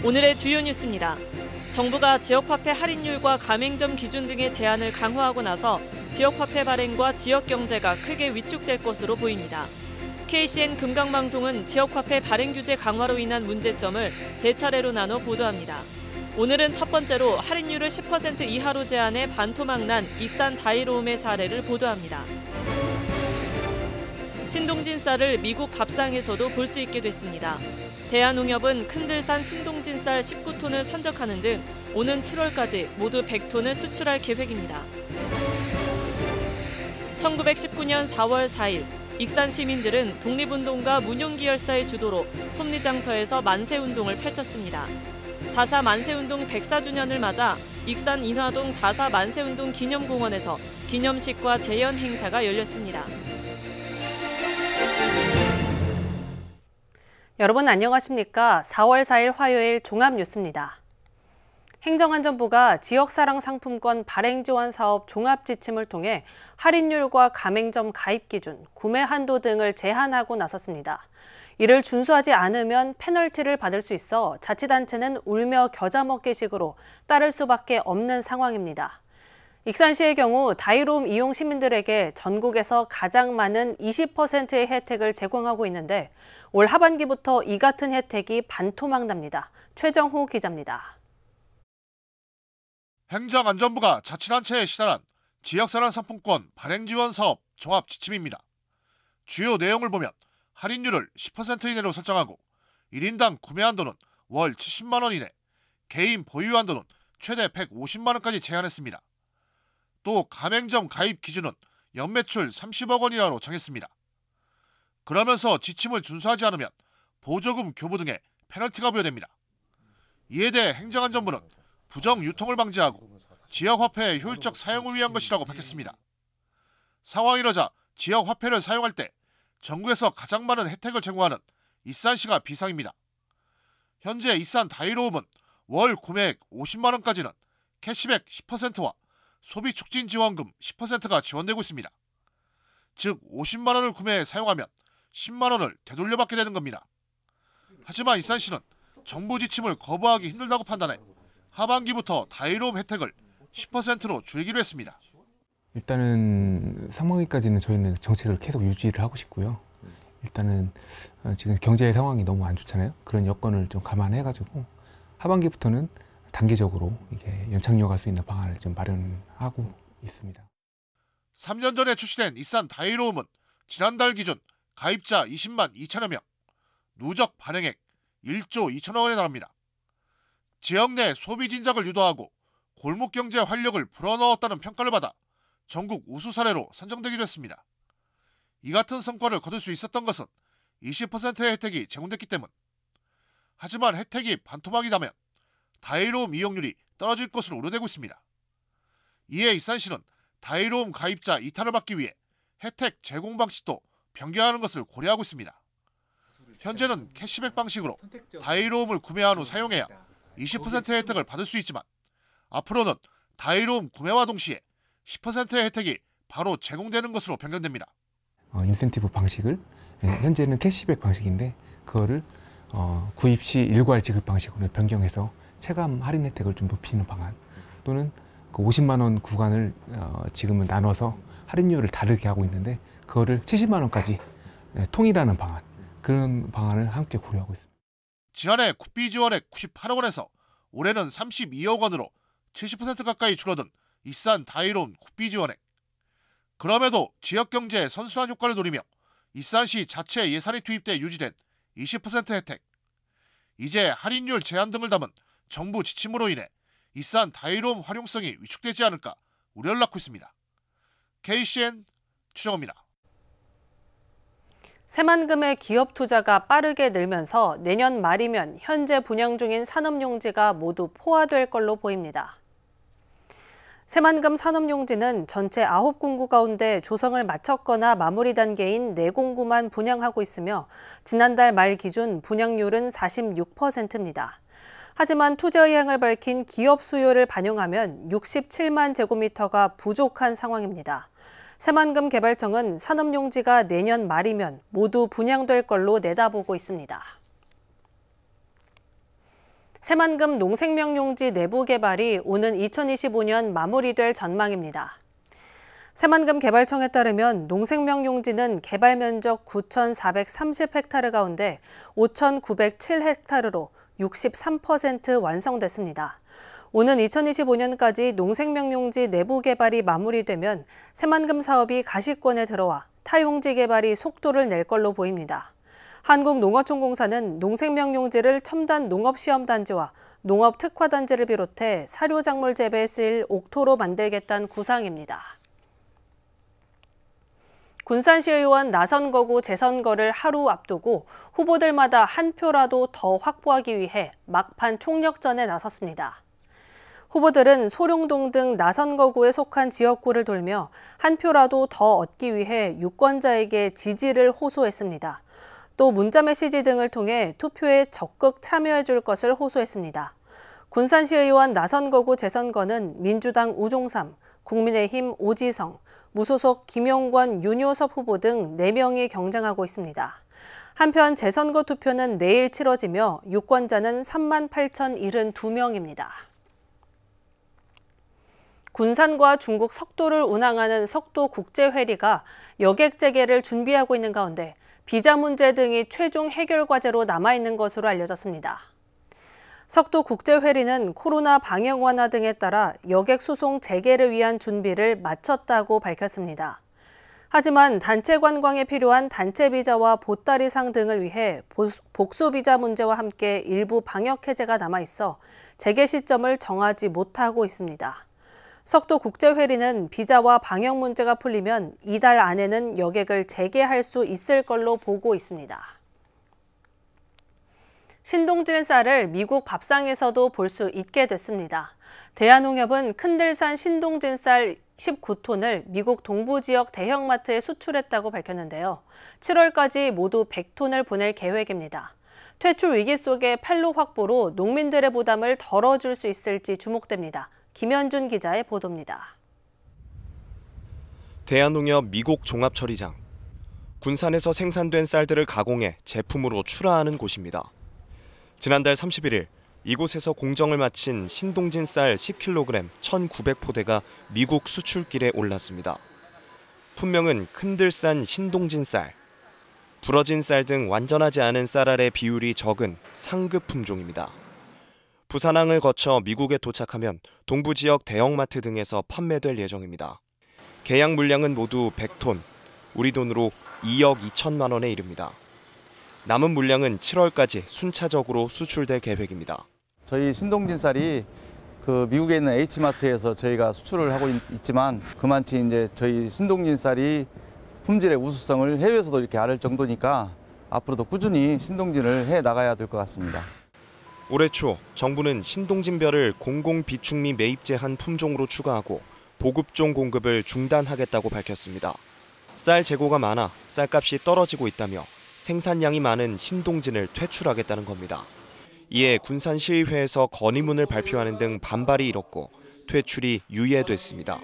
오늘의 주요 뉴스입니다. 정부가 지역화폐 할인율과 가맹점 기준 등의 제한을 강화하고 나서 지역화폐 발행과 지역경제가 크게 위축될 것으로 보입니다. KCN 금강방송은 지역화폐 발행 규제 강화로 인한 문제점을 세 차례로 나눠 보도합니다. 오늘은 첫 번째로 할인율을 10% 이하로 제한해 반토막난 익산 다이로움의 사례를 보도합니다. 신동진 쌀을 미국 밥상에서도 볼 수 있게 됐습니다. 대한농협은 큰들산 신동진 쌀 19톤을 선적하는 등 오는 7월까지 모두 100톤을 수출할 계획입니다. 1919년 4월 4일 익산 시민들은 독립운동가 문용기열사의 주도로 섭리장터에서 만세운동을 펼쳤습니다. 4.4 만세운동 104주년을 맞아 익산 인화동 4.4 만세운동 기념공원에서 기념식과 재연 행사가 열렸습니다. 여러분 안녕하십니까? 4월 4일 화요일 종합뉴스입니다. 행정안전부가 지역사랑 상품권 발행 지원 사업 종합지침을 통해 할인율과 가맹점 가입 기준, 구매 한도 등을 제한하고 나섰습니다. 이를 준수하지 않으면 페널티를 받을 수 있어 자치단체는 울며 겨자 먹기식으로 따를 수밖에 없는 상황입니다. 익산시의 경우 다이로움 이용 시민들에게 전국에서 가장 많은 20%의 혜택을 제공하고 있는데 올 하반기부터 이 같은 혜택이 반토막 납니다. 최정호 기자입니다. 행정안전부가 자치단체에 시달한 지역사랑 상품권 발행 지원 사업 종합 지침입니다. 주요 내용을 보면 할인율을 10% 이내로 설정하고 1인당 구매 한도는 월 70만 원 이내, 개인 보유 한도는 최대 150만 원까지 제한했습니다. 또 가맹점 가입 기준은 연매출 30억 원 이하로 정했습니다. 그러면서 지침을 준수하지 않으면 보조금 교부 등의 페널티가 부여됩니다. 이에 대해 행정안전부는 부정 유통을 방지하고 지역화폐의 효율적 사용을 위한 것이라고 밝혔습니다. 상황이 이러자 지역화폐를 사용할 때 전국에서 가장 많은 혜택을 제공하는 익산시가 비상입니다. 현재 익산 다이로움은 월 구매액 50만 원까지는 캐시백 10%와 소비촉진지원금 10%가 지원되고 있습니다. 즉 50만 원을 구매해 사용하면 10만 원을 되돌려받게 되는 겁니다. 하지만 익산시는 정부 지침을 거부하기 힘들다고 판단해 하반기부터 다이로움 혜택을 10%로 줄이기로 했습니다. 일단은 상반기까지는 저희는 정책을 계속 유지를 하고 싶고요. 일단은 지금 경제 상황이 너무 안 좋잖아요. 그런 여건을 좀 감안해가지고 하반기부터는 단계적으로 이게 연착륙할 수 있는 방안을 좀 마련하고 있습니다. 3년 전에 출시된 익산 다이로움은 지난달 기준 가입자 20만 2천여 명, 누적 발행액 1조 2천억 원에 달합니다. 지역 내 소비 진작을 유도하고 골목 경제 활력을 불어넣었다는 평가를 받아 전국 우수 사례로 선정되기도 했습니다. 이 같은 성과를 거둘 수 있었던 것은 20%의 혜택이 제공됐기 때문. 하지만 혜택이 반토막이 나면 다이로움 이용률이 떨어질 것으로 우려되고 있습니다. 이에 익산시는 다이로움 가입자 이탈을 막기 위해 혜택 제공 방식도 변경하는 것을 고려하고 있습니다. 현재는 캐시백 방식으로 다이로움을 구매한 후 사용해야 20%의 혜택을 받을 수 있지만 앞으로는 다이로움 구매와 동시에 10%의 혜택이 바로 제공되는 것으로 변경됩니다. 인센티브 방식을 현재는 캐시백 방식인데 그거를 구입 시 일괄 지급 방식으로 변경해서 체감 할인 혜택을 좀 높이는 방안 또는 그 50만 원 구간을 지금은 나눠서 할인율을 다르게 하고 있는데 그거를 70만 원까지 통일하는 방안 그런 방안을 함께 고려하고 있습니다. 지난해 국비 지원액 98억 원에서 올해는 32억 원으로 70% 가까이 줄어든 익산 다이로움 국비 지원액. 그럼에도 지역경제의 선순환 효과를 노리며 익산시 자체 예산이 투입돼 유지된 20% 혜택. 이제 할인율 제한 등을 담은 정부 지침으로 인해 익산 다이로움 활용성이 위축되지 않을까 우려를 낳고 있습니다. KCN 최정호입니다. 새만금의 기업 투자가 빠르게 늘면서 내년 말이면 현재 분양 중인 산업용지가 모두 포화될 걸로 보입니다. 새만금 산업용지는 전체 9공구 가운데 조성을 마쳤거나 마무리 단계인 4공구만 분양하고 있으며 지난달 말 기준 분양률은 46%입니다. 하지만 투자 의향을 밝힌 기업 수요를 반영하면 67만 제곱미터가 부족한 상황입니다. 새만금 개발청은 산업용지가 내년 말이면 모두 분양될 걸로 내다보고 있습니다. 새만금 농생명용지 내부 개발이 오는 2025년 마무리될 전망입니다. 새만금 개발청에 따르면 농생명용지는 개발 면적 9,430헥타르 가운데 5,907헥타르로 63% 완성됐습니다. 오는 2025년까지 농생명용지 내부 개발이 마무리되면 새만금 사업이 가시권에 들어와 타용지 개발이 속도를 낼 걸로 보입니다. 한국농어촌공사는 농생명용지를 첨단 농업시험단지와 농업특화단지를 비롯해 사료작물 재배에 쓰일 옥토로 만들겠다는 구상입니다. 군산시의원 나선거구 재선거를 하루 앞두고 후보들마다 한 표라도 더 확보하기 위해 막판 총력전에 나섰습니다. 후보들은 소룡동 등 나선거구에 속한 지역구를 돌며 한 표라도 더 얻기 위해 유권자에게 지지를 호소했습니다. 또 문자메시지 등을 통해 투표에 적극 참여해 줄 것을 호소했습니다. 군산시의원 나선거구 재선거는 민주당 우종삼, 국민의힘 오지성, 무소속 김용권, 윤효섭 후보 등 4명이 경쟁하고 있습니다. 한편 재선거 투표는 내일 치러지며 유권자는 38,072명입니다. 군산과 중국 석도를 운항하는 석도국제회리가 여객 재개를 준비하고 있는 가운데 비자 문제 등이 최종 해결 과제로 남아있는 것으로 알려졌습니다. 석도국제회리는 코로나 방역 완화 등에 따라 여객 수송 재개를 위한 준비를 마쳤다고 밝혔습니다. 하지만 단체 관광에 필요한 단체 비자와 보따리상 등을 위해 복수 비자 문제와 함께 일부 방역 해제가 남아있어 재개 시점을 정하지 못하고 있습니다. 석도국제회리는 비자와 방역 문제가 풀리면 이달 안에는 여객을 재개할 수 있을 걸로 보고 있습니다. 신동진 쌀을 미국 밥상에서도 볼 수 있게 됐습니다. 대한농협은 큰들산 신동진 쌀 19톤을 미국 동부 지역 대형마트에 수출했다고 밝혔는데요. 7월까지 모두 100톤을 보낼 계획입니다. 퇴출 위기 속의 판로 확보로 농민들의 부담을 덜어줄 수 있을지 주목됩니다. 김현준 기자의 보도입니다. 대한농협 미국 종합처리장. 군산에서 생산된 쌀들을 가공해 제품으로 출하하는 곳입니다. 지난달 31일 이곳에서 공정을 마친 신동진 쌀 10kg 1,900포대가 미국 수출길에 올랐습니다. 품명은 큰들산 신동진 쌀. 부러진 쌀 등 완전하지 않은 쌀알의 비율이 적은 상급 품종입니다. 부산항을 거쳐 미국에 도착하면 동부 지역 대형마트 등에서 판매될 예정입니다. 계약 물량은 모두 100톤, 우리 돈으로 2억 2천만 원에 이릅니다. 남은 물량은 7월까지 순차적으로 수출될 계획입니다. 저희 신동진 쌀이 미국에 있는 H마트에서 저희가 수출을 하고 있지만 그만치 이제 저희 신동진 쌀이 품질의 우수성을 해외에서도 이렇게 알을 정도니까 앞으로도 꾸준히 신동진을 해 나가야 될 것 같습니다. 올해 초 정부는 신동진별을 공공비축미 매입 제한 품종으로 추가하고 보급종 공급을 중단하겠다고 밝혔습니다. 쌀 재고가 많아 쌀값이 떨어지고 있다며 생산량이 많은 신동진을 퇴출하겠다는 겁니다. 이에 군산시의회에서 건의문을 발표하는 등 반발이 일었고 퇴출이 유예됐습니다.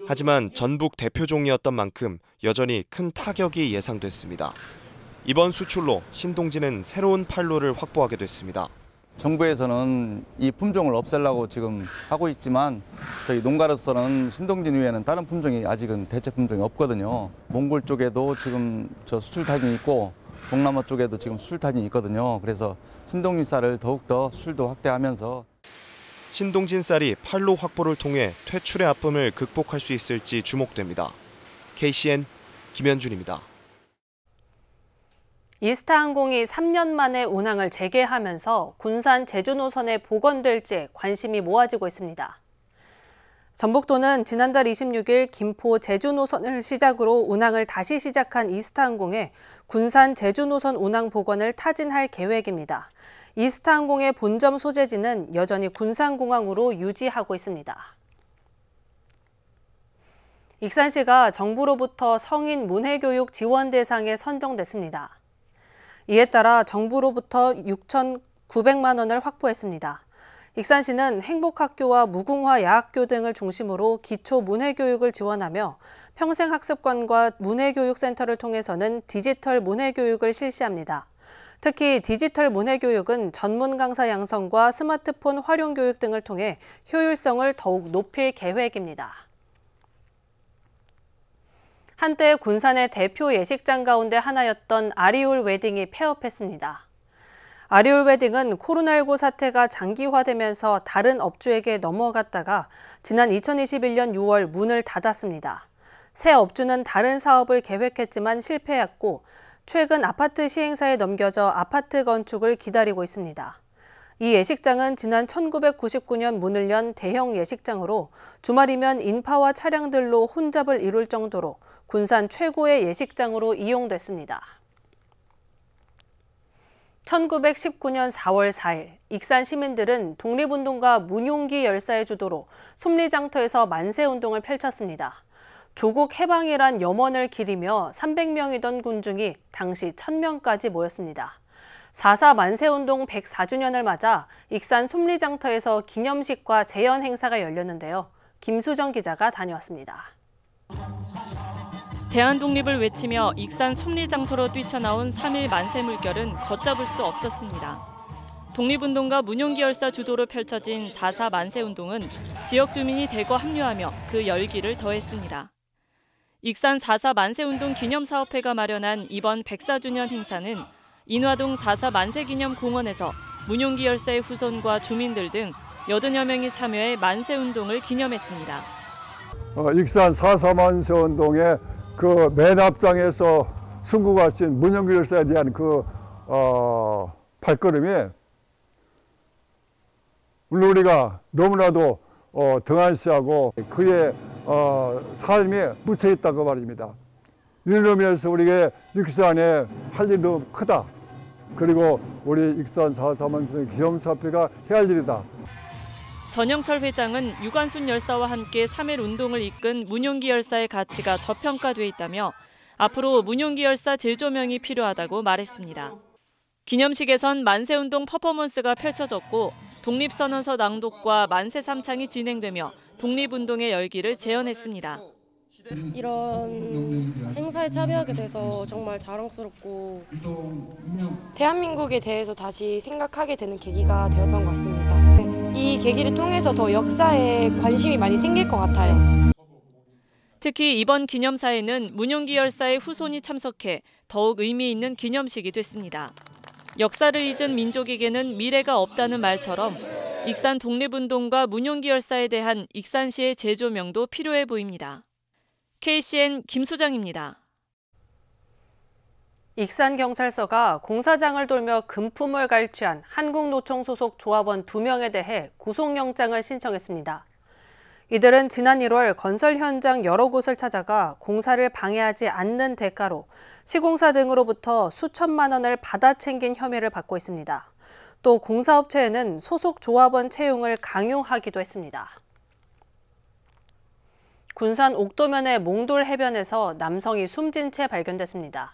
하지만 전북 대표종이었던 만큼 여전히 큰 타격이 예상됐습니다. 이번 수출로 신동진은 새로운 판로를 확보하게 됐습니다. 정부에서는 이 품종을 없애려고 지금 하고 있지만 저희 농가로서는 신동진 외에는 다른 품종이 아직은 대체 품종이 없거든요. 몽골 쪽에도 지금 수출 타진이 있고 동남아 쪽에도 지금 수출 타진이 있거든요. 그래서 신동진 쌀을 더욱더 수출도 확대하면서 신동진 쌀이 판로 확보를 통해 퇴출의 아픔을 극복할 수 있을지 주목됩니다. KCN 김현준입니다. 이스타항공이 3년 만에 운항을 재개하면서 군산 제주 노선에 복원될지 관심이 모아지고 있습니다. 전북도는 지난달 26일 김포 제주 노선을 시작으로 운항을 다시 시작한 이스타항공에 군산 제주 노선 운항 복원을 타진할 계획입니다. 이스타항공의 본점 소재지는 여전히 군산공항으로 유지하고 있습니다. 익산시가 정부로부터 성인 문해교육 지원 대상에 선정됐습니다. 이에 따라 정부로부터 6,900만 원을 확보했습니다. 익산시는 행복학교와 무궁화 야학교 등을 중심으로 기초 문해교육을 지원하며 평생학습관과 문해교육센터를 통해서는 디지털 문해교육을 실시합니다. 특히 디지털 문해교육은 전문 강사 양성과 스마트폰 활용 교육 등을 통해 효율성을 더욱 높일 계획입니다. 한때 군산의 대표 예식장 가운데 하나였던 아리올 웨딩이 폐업했습니다. 아리올 웨딩은 코로나19 사태가 장기화되면서 다른 업주에게 넘어갔다가 지난 2021년 6월 문을 닫았습니다. 새 업주는 다른 사업을 계획했지만 실패했고 최근 아파트 시행사에 넘겨져 아파트 건축을 기다리고 있습니다. 이 예식장은 지난 1999년 문을 연 대형 예식장으로 주말이면 인파와 차량들로 혼잡을 이룰 정도로 군산 최고의 예식장으로 이용됐습니다. 1919년 4월 4일 익산 시민들은 독립운동가 문용기 열사의 주도로 솜리장터에서 만세운동을 펼쳤습니다. 조국 해방이란 염원을 기리며 300명이던 군중이 당시 1000명까지 모였습니다. 4.4 만세운동 104주년을 맞아 익산 솜리장터에서 기념식과 재연 행사가 열렸는데요. 김수정 기자가 다녀왔습니다. 대한독립을 외치며 익산 솜리장터로 뛰쳐나온 3.1 만세 물결은 걷잡을 수 없었습니다. 독립운동가 문용기 열사 주도로 펼쳐진 4.4 만세운동은 지역 주민이 대거 합류하며 그 열기를 더했습니다. 익산 4.4 만세운동 기념사업회가 마련한 이번 104주년 행사는 인화동 4.4 만세기념공원에서 문용기 열사의 후손과 주민들 등 80여 명이 참여해 만세운동을 기념했습니다. 익산 4.4 만세운동의 그 맨 앞장에서 순국하신 문용기 열사에 대한 그 발걸음이 물론 우리가 너무나도 등한시하고 그의 삶이 묻혀 있다고 말입니다. 이런 의미에서 우리가 익산에 할 일도 크다. 그리고 우리 익산 4.4 만세 기념사업회가 해야 할 일이다. 전영철 회장은 유관순 열사와 함께 3.1 운동을 이끈 문용기 열사의 가치가 저평가돼 있다며 앞으로 문용기 열사 재조명이 필요하다고 말했습니다. 기념식에선 만세운동 퍼포먼스가 펼쳐졌고 독립선언서 낭독과 만세 삼창이 진행되며 독립운동의 열기를 재현했습니다. 이런 행사에 참여하게 돼서 정말 자랑스럽고 대한민국에 대해서 다시 생각하게 되는 계기가 되었던 것 같습니다. 이 계기를 통해서 더 역사에 관심이 많이 생길 것 같아요. 특히 이번 기념사에는 문용기 열사의 후손이 참석해 더욱 의미 있는 기념식이 됐습니다. 역사를 잊은 민족에게는 미래가 없다는 말처럼 익산 독립운동가 문용기 열사에 대한 익산시의 재조명도 필요해 보입니다. KCN 김수정입니다. 익산경찰서가 공사장을 돌며 금품을 갈취한 한국노총 소속 조합원 2명에 대해 구속영장을 신청했습니다. 이들은 지난 1월 건설 현장 여러 곳을 찾아가 공사를 방해하지 않는 대가로 시공사 등으로부터 수천만 원을 받아 챙긴 혐의를 받고 있습니다. 또 공사업체에는 소속 조합원 채용을 강요하기도 했습니다. 군산 옥도면의 몽돌 해변에서 남성이 숨진 채 발견됐습니다.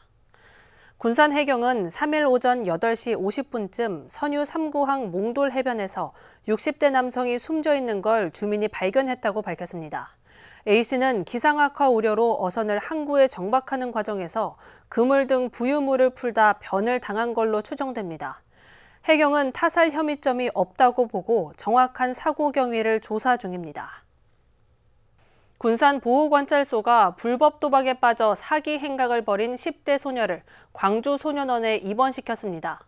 군산 해경은 3일 오전 8시 50분쯤 선유 3구항 몽돌 해변에서 60대 남성이 숨져 있는 걸 주민이 발견했다고 밝혔습니다. A씨는 기상악화 우려로 어선을 항구에 정박하는 과정에서 그물 등 부유물을 풀다 변을 당한 걸로 추정됩니다. 해경은 타살 혐의점이 없다고 보고 정확한 사고 경위를 조사 중입니다. 군산 보호관찰소가 불법 도박에 빠져 사기 행각을 벌인 10대 소녀를 광주 소년원에 입원시켰습니다.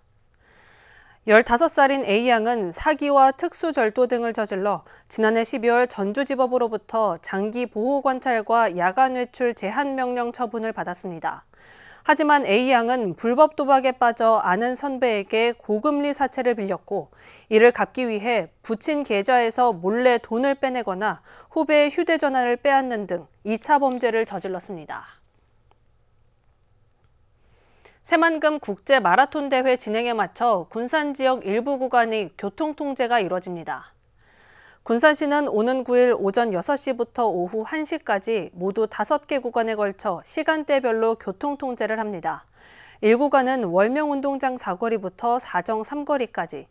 15살인 A양은 사기와 특수절도 등을 저질러 지난해 12월 전주지법으로부터 장기 보호관찰과 야간 외출 제한명령 처분을 받았습니다. 하지만 A양은 불법 도박에 빠져 아는 선배에게 고금리 사채를 빌렸고 이를 갚기 위해 부친 계좌에서 몰래 돈을 빼내거나 후배의 휴대전화를 빼앗는 등 2차 범죄를 저질렀습니다. 새만금 국제 마라톤 대회 진행에 맞춰 군산 지역 일부 구간이 교통통제가 이뤄집니다. 군산시는 오는 9일 오전 6시부터 오후 1시까지 모두 5개 구간에 걸쳐 시간대별로 교통통제를 합니다. 1구간은 월명운동장 사거리부터 4정 3거리까지,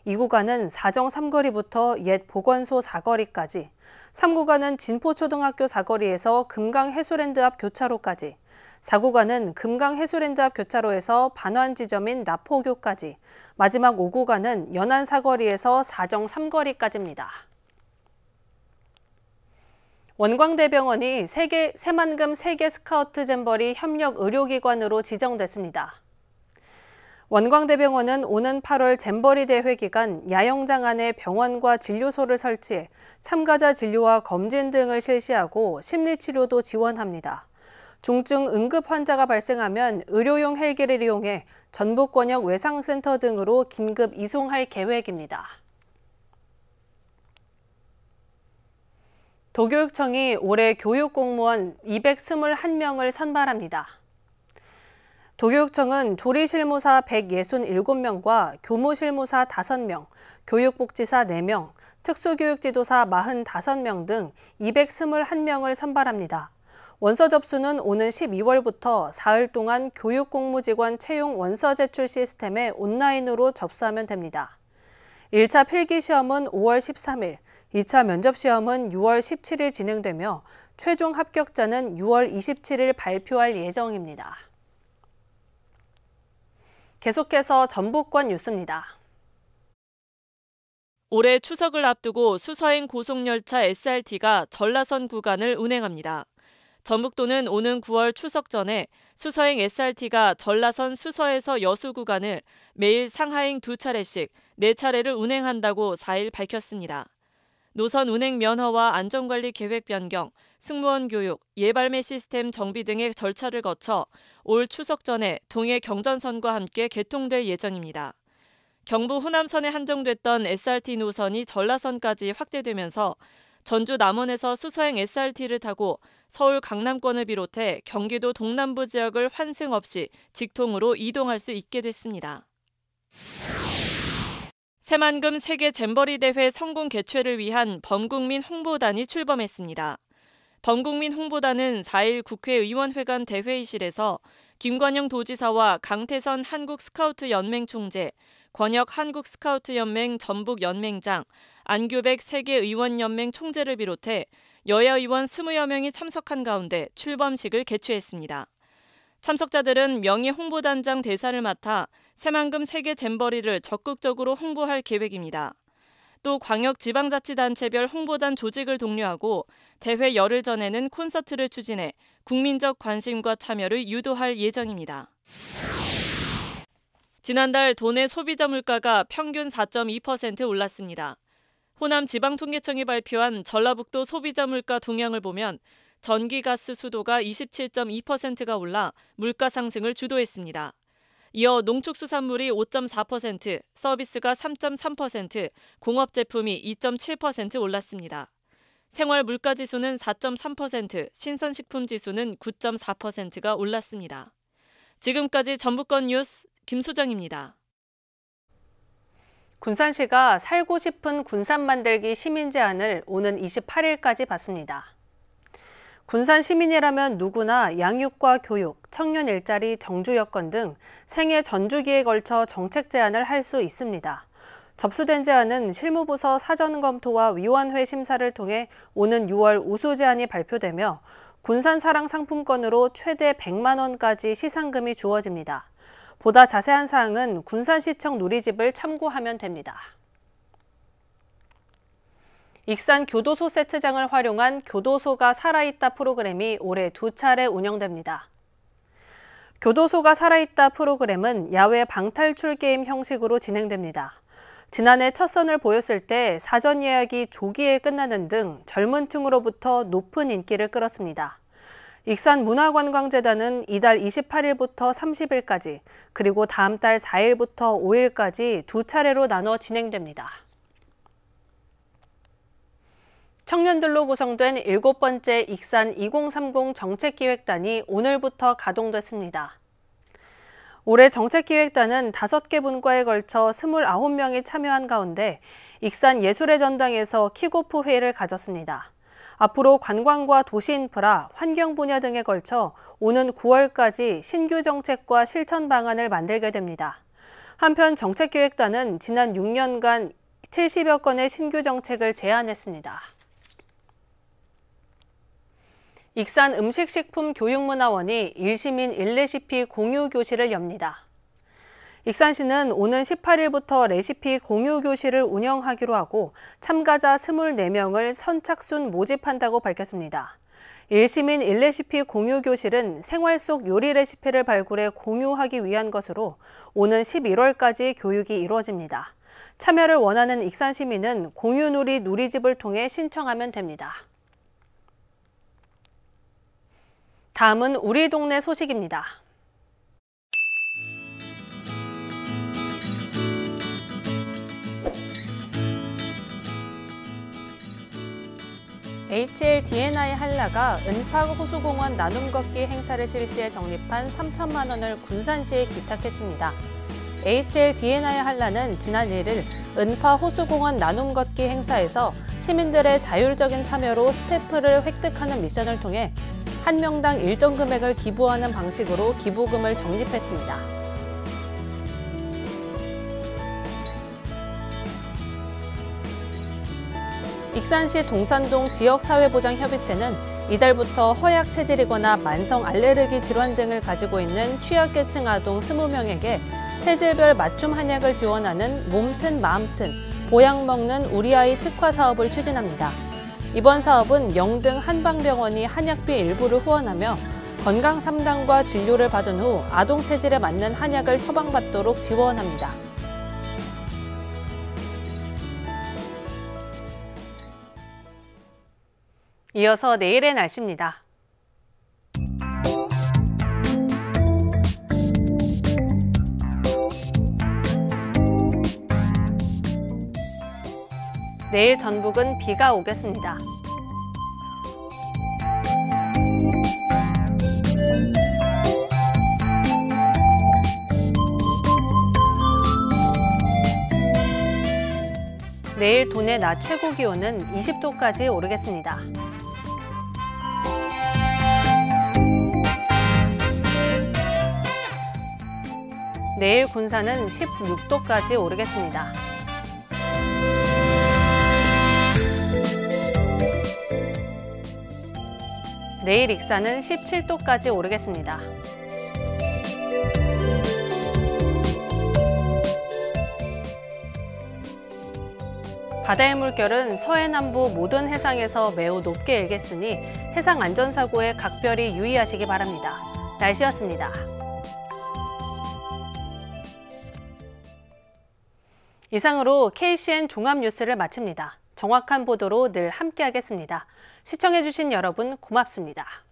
2구간은 4정 3거리부터 옛 보건소 사거리까지, 3구간은 진포초등학교 사거리에서 금강해수랜드 앞 교차로까지, 4구간은 금강해수랜드 앞 교차로에서 반환 지점인 나포교까지, 마지막 5구간은 연안 사거리에서 4정 3거리까지입니다. 원광대병원이 새만금 세계 스카우트 잼버리 협력 의료기관으로 지정됐습니다. 원광대병원은 오는 8월 잼버리 대회 기간 야영장 안에 병원과 진료소를 설치해 참가자 진료와 검진 등을 실시하고 심리치료도 지원합니다. 중증 응급 환자가 발생하면 의료용 헬기를 이용해 전북권역 외상센터 등으로 긴급 이송할 계획입니다. 도교육청이 올해 교육공무원 221명을 선발합니다. 도교육청은 조리실무사 167명과 교무실무사 5명, 교육복지사 4명, 특수교육지도사 45명 등 221명을 선발합니다. 원서 접수는 오는 12월부터 사흘 동안 교육공무직원 채용 원서 제출 시스템에 온라인으로 접수하면 됩니다. 1차 필기시험은 5월 13일, 2차 면접시험은 6월 17일 진행되며 최종 합격자는 6월 27일 발표할 예정입니다. 계속해서 전북권 뉴스입니다. 올해 추석을 앞두고 수서행 고속열차 SRT가 전라선 구간을 운행합니다. 전북도는 오는 9월 추석 전에 수서행 SRT가 전라선 수서에서 여수 구간을 매일 상하행 2차례씩 4차례를 운행한다고 4일 밝혔습니다. 노선 운행 면허와 안전관리 계획 변경, 승무원 교육, 예발매 시스템 정비 등의 절차를 거쳐 올 추석 전에 동해 경전선과 함께 개통될 예정입니다. 경부 호남선에 한정됐던 SRT 노선이 전라선까지 확대되면서 전주 남원에서 수서행 SRT를 타고 서울 강남권을 비롯해 경기도 동남부 지역을 환승 없이 직통으로 이동할 수 있게 됐습니다. 새만금 세계 잼버리 대회 성공 개최를 위한 범국민 홍보단이 출범했습니다. 범국민 홍보단은 4일 국회의원회관 대회의실에서 김관영 도지사와 강태선 한국스카우트연맹 총재, 권혁 한국스카우트연맹 전북연맹장, 안규백 세계의원연맹 총재를 비롯해 여야 의원 20여 명이 참석한 가운데 출범식을 개최했습니다. 참석자들은 명예 홍보단장 대사를 맡아 새만금 세계 잼버리를 적극적으로 홍보할 계획입니다. 또 광역지방자치단체별 홍보단 조직을 독려하고 대회 열흘 전에는 콘서트를 추진해 국민적 관심과 참여를 유도할 예정입니다. 지난달 도내 소비자 물가가 평균 4.2% 올랐습니다. 호남지방통계청이 발표한 전라북도 소비자 물가 동향을 보면 전기가스 수도가 27.2%가 올라 물가 상승을 주도했습니다. 이어 농축수산물이 5.4%, 서비스가 3.3%, 공업제품이 2.7% 올랐습니다. 생활물가지수는 4.3%, 신선식품지수는 9.4%가 올랐습니다. 지금까지 전북권 뉴스 김수정입니다. 군산시가 살고 싶은 군산 만들기 시민 제안을 오는 28일까지 받습니다. 군산 시민이라면 누구나 양육과 교육, 청년 일자리, 정주 여건 등 생애 전주기에 걸쳐 정책 제안을 할 수 있습니다. 접수된 제안은 실무부서 사전 검토와 위원회 심사를 통해 오는 6월 우수 제안이 발표되며 군산 사랑 상품권으로 최대 100만 원까지 시상금이 주어집니다. 보다 자세한 사항은 군산시청 누리집을 참고하면 됩니다. 익산 교도소 세트장을 활용한 교도소가 살아있다 프로그램이 올해 2차례 운영됩니다. 교도소가 살아있다 프로그램은 야외 방탈출 게임 형식으로 진행됩니다. 지난해 첫 선을 보였을 때 사전 예약이 조기에 끝나는 등 젊은 층으로부터 높은 인기를 끌었습니다. 익산문화관광재단은 이달 28일부터 30일까지, 그리고 다음 달 4일부터 5일까지 2차례로 나눠 진행됩니다. 청년들로 구성된 7번째 익산 2030 정책기획단이 오늘부터 가동됐습니다. 올해 정책기획단은 5개 분과에 걸쳐 29명이 참여한 가운데 익산 예술의 전당에서 킥오프 회의를 가졌습니다. 앞으로 관광과 도시 인프라, 환경 분야 등에 걸쳐 오는 9월까지 신규 정책과 실천 방안을 만들게 됩니다. 한편 정책기획단은 지난 6년간 70여 건의 신규 정책을 제안했습니다. 익산 음식식품교육문화원이 일시민 일레시피 공유 교실을 엽니다. 익산시는 오는 18일부터 레시피 공유 교실을 운영하기로 하고 참가자 24명을 선착순 모집한다고 밝혔습니다. 일시민 일레시피 공유 교실은 생활 속 요리 레시피를 발굴해 공유하기 위한 것으로 오는 11월까지 교육이 이루어집니다. 참여를 원하는 익산 시민은 공유누리 누리집을 통해 신청하면 됩니다. 다음은 우리 동네 소식입니다. HLDNI 한라가 은파 호수공원 나눔 걷기 행사를 실시해 적립한 3천만 원을 군산시에 기탁했습니다. HLDNI 한라는 지난 1일 은파 호수공원 나눔 걷기 행사에서 시민들의 자율적인 참여로 스탬프를 획득하는 미션을 통해 한 명당 일정 금액을 기부하는 방식으로 기부금을 적립했습니다. 익산시 동산동 지역사회보장협의체는 이달부터 허약 체질이거나 만성 알레르기 질환 등을 가지고 있는 취약계층 아동 20명에게 체질별 맞춤 한약을 지원하는 몸튼 마음튼 보약 먹는 우리 아이 특화 사업을 추진합니다. 이번 사업은 영등 한방병원이 한약비 일부를 후원하며 건강 상담과 진료를 받은 후 아동 체질에 맞는 한약을 처방받도록 지원합니다. 이어서 내일의 날씨입니다. 내일 전북은 비가 오겠습니다. 내일 도내 낮 최고 기온은 20도까지 오르겠습니다. 내일 군산은 16도까지 오르겠습니다. 내일 익산은 17도까지 오르겠습니다. 바다의 물결은 서해남부 모든 해상에서 매우 높게 일겠으니 해상 안전사고에 각별히 유의하시기 바랍니다. 날씨였습니다. 이상으로 KCN 종합뉴스를 마칩니다. 정확한 보도로 늘 함께하겠습니다. 시청해주신 여러분 고맙습니다.